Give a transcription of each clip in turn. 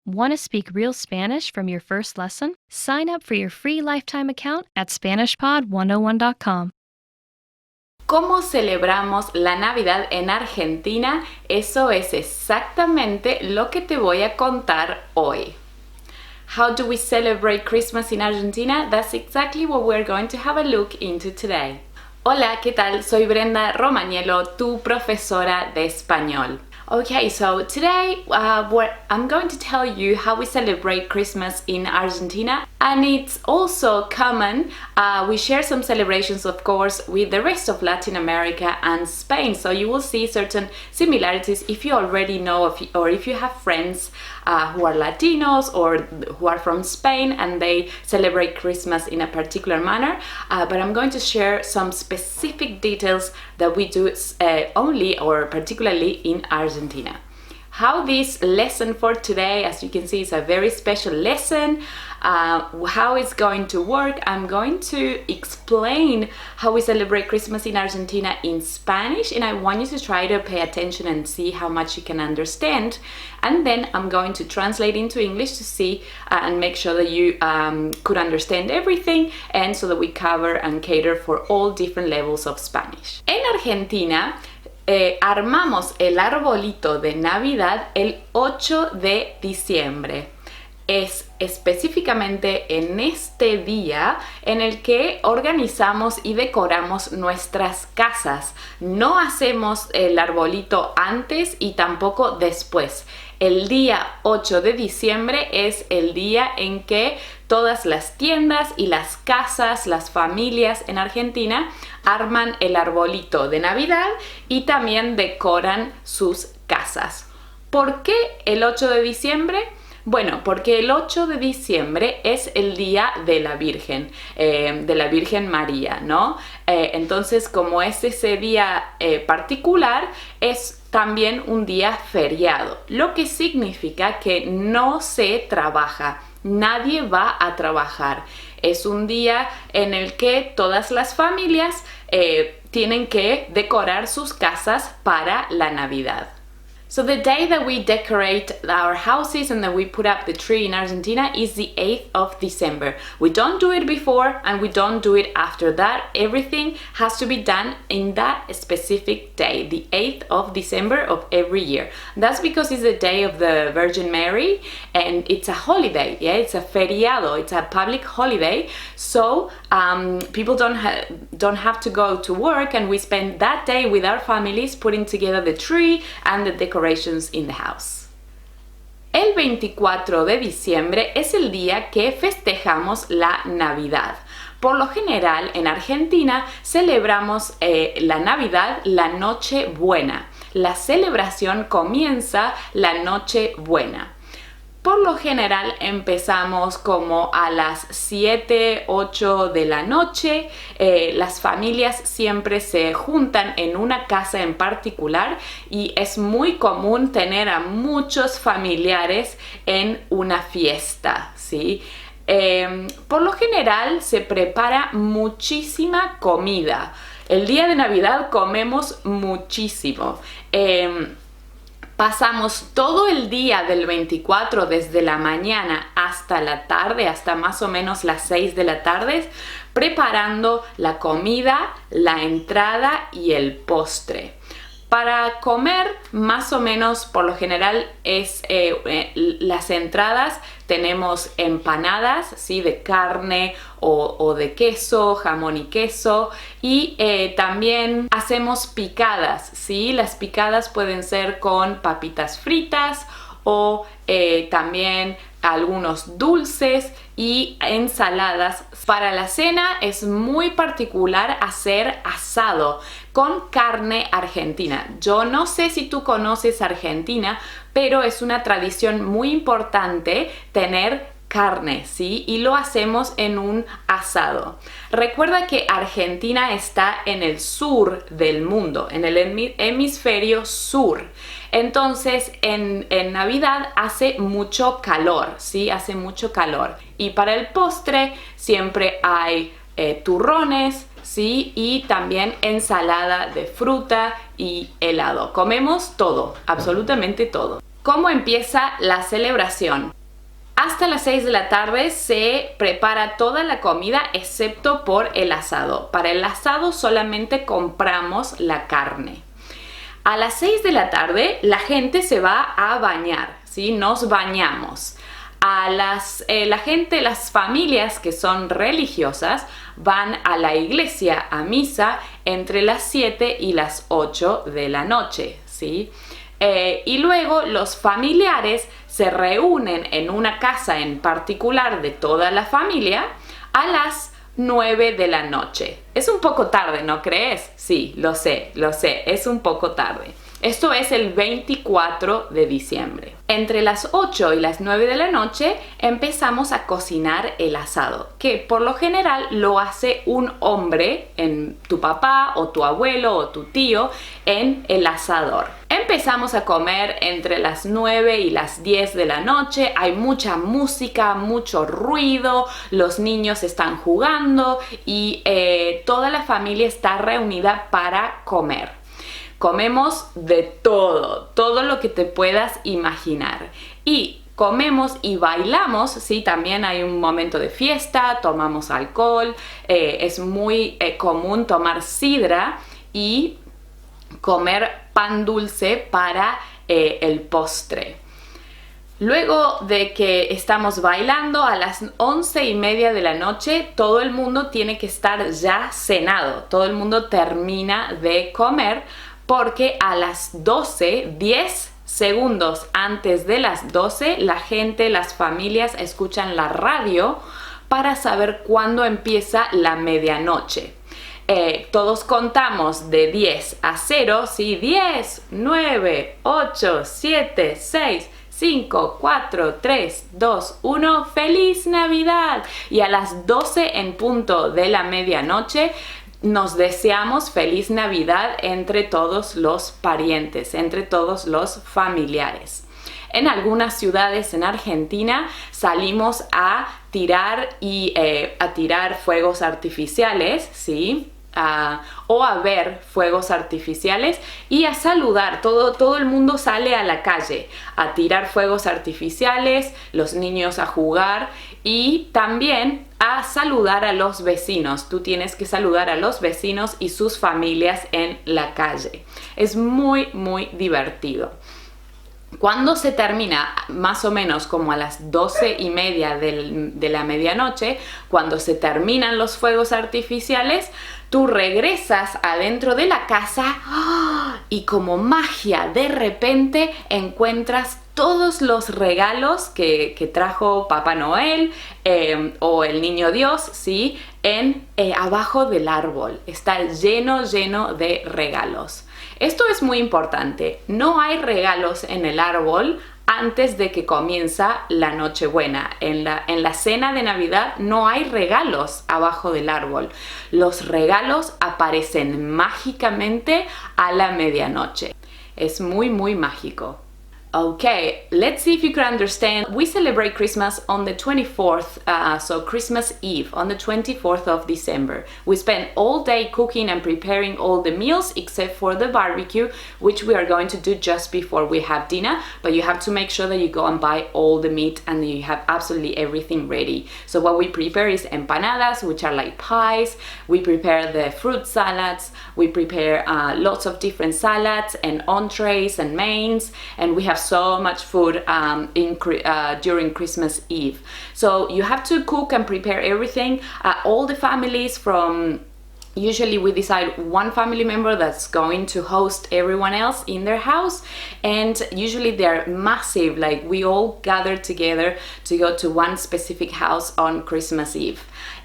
Want to speak real Spanish from your first lesson? Sign up for your free lifetime account at SpanishPod101.com. ¿Cómo celebramos la Navidad en Argentina? Eso es exactamente lo que te voy a contar hoy. How do we celebrate Christmas in Argentina? That's exactly what we're going to have a look into today. Hola, ¿qué tal? Soy Brenda Romagnello, tu profesora de español. Okay, so today I'm going to tell you how we celebrate Christmas in Argentina, and it's also common. We share some celebrations, of course, with the rest of Latin America and Spain, so you will see certain similarities if you already know or if you have friends who are Latinos or who are from Spain and they celebrate Christmas in a particular manner, but I'm going to share some specific details that we do only or particularly in Argentina. How this lesson for today, as you can see, is a very special lesson. How it's going to work, I'm going to explain how we celebrate Christmas in Argentina in Spanish, and I want you to try to pay attention and see how much you can understand. And then I'm going to translate into English to see and make sure that you could understand everything, and so that we cover and cater for all different levels of Spanish. En Argentina, armamos el arbolito de Navidad el 8 de diciembre. Es específicamente en este día en el que organizamos y decoramos nuestras casas. No hacemos el arbolito antes y tampoco después. El día 8 de diciembre es el día en que todas las tiendas y las casas, las familias en Argentina arman el arbolito de Navidad y también decoran sus casas. ¿Por qué el 8 de diciembre? Bueno, porque el 8 de diciembre es el día de la Virgen María, ¿no? Entonces, como es ese día particular, es también un día feriado, lo que significa que no se trabaja, nadie va a trabajar. Es un día en el que todas las familias tienen que decorar sus casas para la Navidad. So the day that we decorate our houses and that we put up the tree in Argentina is the 8th of December. We don't do it before and we don't do it after that. Everything has to be done in that specific day, the 8th of December of every year. That's because it's the day of the Virgin Mary and it's a holiday, yeah, it's a feriado, it's a public holiday. So people don't have to go to work, and we spend that day with our families putting together the tree and the decorations in the house. El 24 de diciembre es el día que festejamos la Navidad. Por lo general, en Argentina celebramos la Navidad la Nochebuena. La celebración comienza la Nochebuena. Por lo general empezamos como a las 7, 8 de la noche. Las familias siempre se juntan en una casa en particular y es muy común tener a muchos familiares en una fiesta, ¿sí? Por lo general se prepara muchísima comida. El día de Navidad comemos muchísimo. Pasamos todo el día del 24 desde la mañana hasta la tarde, hasta más o menos las 6 de la tarde, preparando la comida, la entrada y el postre. Para comer, más o menos, por lo general, las entradas tenemos empanadas, ¿sí? De carne o de queso, jamón y queso, y también hacemos picadas, ¿sí? Las picadas pueden ser con papitas fritas o también algunos dulces y ensaladas. Para la cena es muy particular hacer asado con carne argentina. Yo no sé si tú conoces Argentina, pero es una tradición muy importante tener carne, ¿sí? Y lo hacemos en un asado. Recuerda que Argentina está en el sur del mundo, en el hemisferio sur. Entonces, en Navidad hace mucho calor, ¿sí? Hace mucho calor. Y para el postre siempre hay turrones, ¿sí? Y también ensalada de fruta y helado. Comemos todo, absolutamente todo. ¿Cómo empieza la celebración? Hasta las 6 de la tarde se prepara toda la comida excepto por el asado. Para el asado solamente compramos la carne. A las 6 de la tarde la gente se va a bañar, ¿sí? Nos bañamos. La gente, las familias que son religiosas van a la iglesia a misa entre las 7 y las 8 de la noche, ¿sí? Y luego los familiares se reúnen en una casa en particular de toda la familia a las 9 de la noche. Es un poco tarde, ¿no crees? Sí, lo sé, es un poco tarde. Esto es el 24 de diciembre. Entre las 8 y las 9 de la noche empezamos a cocinar el asado, que por lo general lo hace un hombre, tu papá o tu abuelo o tu tío, en el asador. Empezamos a comer entre las 9 y las 10 de la noche. Hay mucha música, mucho ruido, los niños están jugando y toda la familia está reunida para comer. Comemos de todo lo que te puedas imaginar. Y comemos y bailamos, ¿sí? También hay un momento de fiesta, tomamos alcohol, es muy común tomar sidra y comer pan dulce para el postre. Luego de que estamos bailando, a las 11:30 de la noche, todo el mundo tiene que estar ya cenado. Todo el mundo termina de comer porque a las 12, 10 segundos antes de las 12, la gente, las familias escuchan la radio para saber cuándo empieza la medianoche. Todos contamos de 10 a 0, ¿sí? 10, 9, 8, 7, 6, 5, 4, 3, 2, 1, ¡Feliz Navidad! Y a las 12 en punto de la medianoche nos deseamos feliz Navidad entre todos los parientes, entre todos los familiares. En algunas ciudades en Argentina salimos a tirar fuegos artificiales, ¿sí? O a ver fuegos artificiales y a saludar. Todo el mundo sale a la calle a tirar fuegos artificiales, los niños a jugar y también a saludar a los vecinos. Tú tienes que saludar a los vecinos y sus familias en la calle. Es muy, muy divertido. Cuando se termina, más o menos como a las 12:30 de la medianoche, cuando se terminan los fuegos artificiales, tú regresas adentro de la casa y como magia, de repente encuentras todos los regalos que trajo Papá Noel o el Niño Dios, ¿sí? Abajo del árbol. Está lleno de regalos. Esto es muy importante. No hay regalos en el árbol antes de que comienza la Nochebuena. En la cena de Navidad no hay regalos abajo del árbol. Los regalos aparecen mágicamente a la medianoche. Es muy, muy mágico. Okay, let's see if you can understand. We celebrate Christmas on the 24th, so Christmas Eve, on the 24th of December. We spend all day cooking and preparing all the meals except for the barbecue, which we are going to do just before we have dinner, but you have to make sure that you go and buy all the meat and you have absolutely everything ready. So what we prepare is empanadas, which are like pies. We prepare the fruit salads. We prepare lots of different salads and entrees and mains, and we have so much food during Christmas Eve. So you have to cook and prepare everything. All the families usually we decide one family member that's going to host everyone else in their house, and usually they're massive, like we all gather together to go to one specific house on Christmas Eve.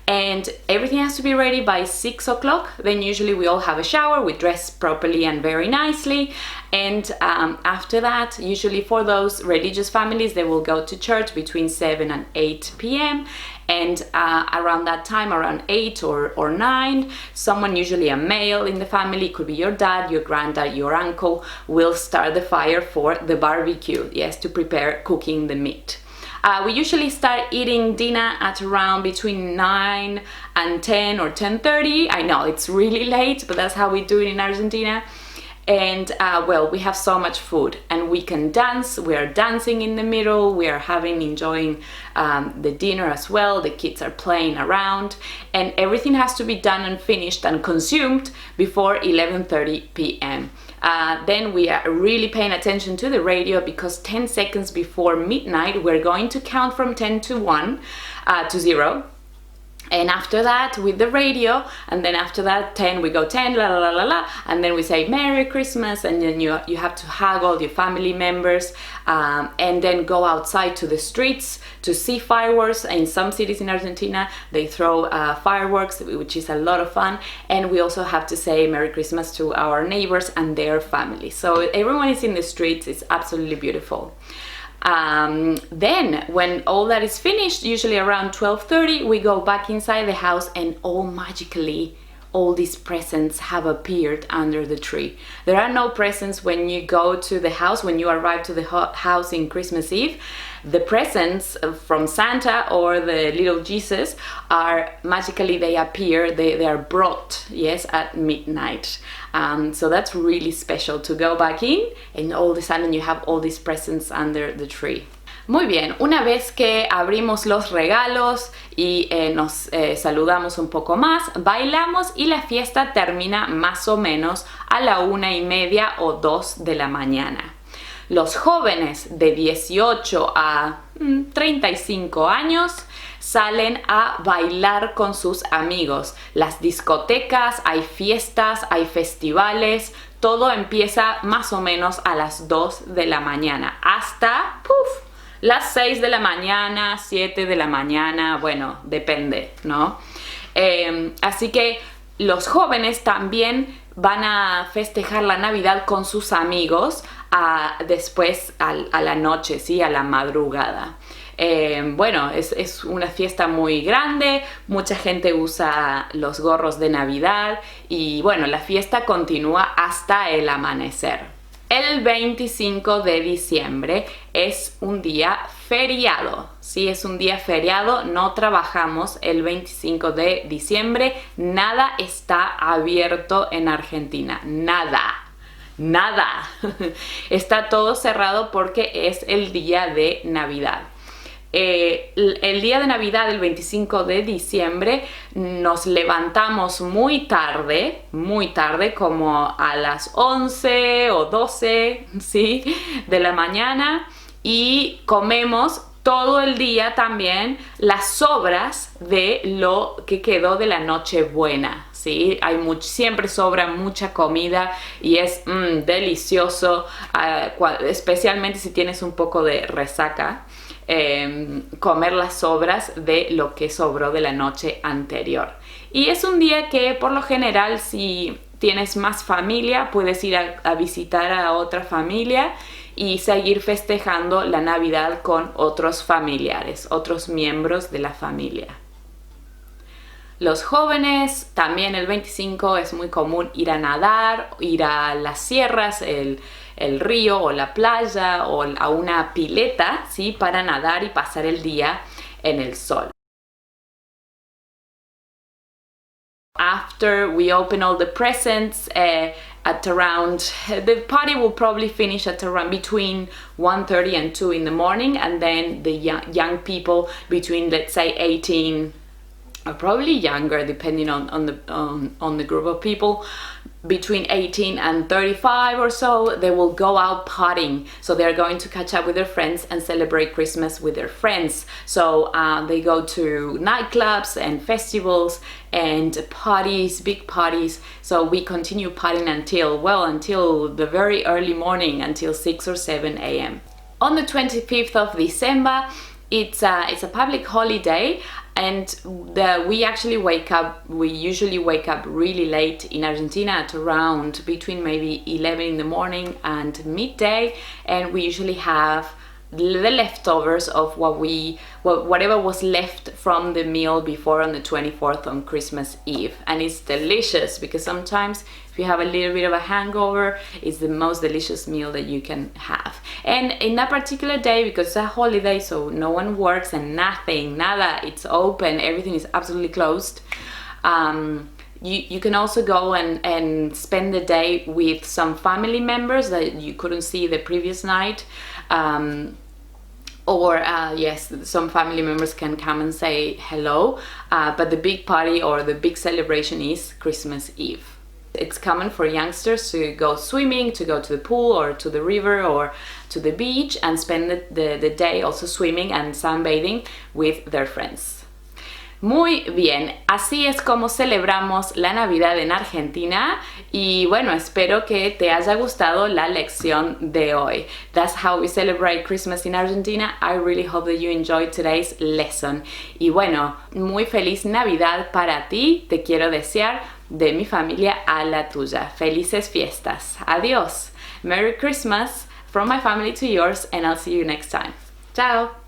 And everything has to be ready by 6 o'clock. Then usually we all have a shower, we dress properly and very nicely, and after that, usually for those religious families, they will go to church between 7 and 8 p.m. And around that time, around 8 or 9, someone, usually a male in the family, could be your dad, your granddad, your uncle, will start the fire for the barbecue, yes, to prepare cooking the meat. We usually start eating dinner at around between 9 and 10 or 10:30. I know it's really late, but that's how we do it in Argentina. And well, we have so much food and we can dance. We are dancing in the middle, we are enjoying the dinner as well. The kids are playing around, and everything has to be done and finished and consumed before 11:30 p.m. Then we are really paying attention to the radio, because 10 seconds before midnight we're going to count from 10 to 1 to 0. And after that with the radio, and then after that 10, we go 10, la la la la la, and then we say Merry Christmas, and then you have to hug all your family members, and then go outside to the streets to see fireworks. In some cities in Argentina they throw fireworks, which is a lot of fun, and we also have to say Merry Christmas to our neighbors and their families. So everyone is in the streets. It's absolutely beautiful. Then when all that is finished, usually around 12:30, we go back inside the house, and magically all these presents have appeared under the tree. There are no presents when you go to the house, when you arrive to the house in Christmas Eve. The presents from Santa or the little Jesus are magically, they appear, they are brought, yes, at midnight. So that's really special to go back in, and all of a sudden you have all these presents under the tree. Muy bien, una vez que abrimos los regalos y nos saludamos un poco más, bailamos, y la fiesta termina más o menos a la 1:30 o 2 de la mañana. Los jóvenes de 18 a 35 años salen a bailar con sus amigos. Las discotecas, hay fiestas, hay festivales, todo empieza más o menos a las 2 de la mañana hasta las 6 de la mañana, 7 de la mañana, bueno, depende, ¿no? Así que los jóvenes también van a festejar la Navidad con sus amigos después a la noche, ¿sí? A la madrugada. Bueno, es una fiesta muy grande, mucha gente usa los gorros de Navidad, y bueno, la fiesta continúa hasta el amanecer. El 25 de diciembre es un día feriado, ¿sí? Es un día feriado, no trabajamos el 25 de diciembre, nada está abierto en Argentina, nada. Está todo cerrado porque es el día de Navidad. El día de Navidad, el 25 de diciembre, nos levantamos muy tarde, como a las 11 o 12, ¿sí? de la mañana, y comemos todo el día también las sobras de lo que quedó de la Nochebuena, ¿sí? Siempre sobra mucha comida y es delicioso, especialmente si tienes un poco de resaca. Comer las sobras de lo que sobró de la noche anterior. Y es un día que por lo general, si tienes más familia, puedes ir a visitar a otra familia y seguir festejando la Navidad con otros familiares, otros miembros de la familia. Los jóvenes, también el 25 es muy común ir a nadar, ir a las sierras, el río o la playa, o a una pileta, ¿sí? Para nadar y pasar el día en el sol. After we open all the presents, at around, the party will probably finish at around between 1:30 and 2 in the morning, and then the young people between, let's say, 18 or probably younger, depending on the group of people, between 18 and 35 or so, they will go out partying. So they're going to catch up with their friends and celebrate Christmas with their friends. So they go to nightclubs and festivals and parties, big parties. So we continue partying until the very early morning, until 6 or 7 a.m. On the 25th of December, it's a public holiday, and we usually wake up really late in Argentina, at around between maybe 11 in the morning and midday, and we usually have the leftovers of whatever was left from the meal before on the 24th on Christmas Eve. And it's delicious, because sometimes if you have a little bit of a hangover, it's the most delicious meal that you can have. And in that particular day, because it's a holiday, so no one works and nada, it's open, everything is absolutely closed. You can also go and spend the day with some family members that you couldn't see the previous night. Yes, some family members can come and say hello, but the big party or the big celebration is Christmas Eve. It's common for youngsters to go swimming, to go to the pool or to the river or to the beach and spend the day also swimming and sunbathing with their friends. Muy bien, así es como celebramos la Navidad en Argentina y bueno, espero que te haya gustado la lección de hoy. That's how we celebrate Christmas in Argentina. I really hope that you enjoyed today's lesson. Y bueno, muy feliz Navidad para ti, te quiero desear de mi familia a la tuya. Felices fiestas. Adiós. Merry Christmas from my family to yours and I'll see you next time. Ciao.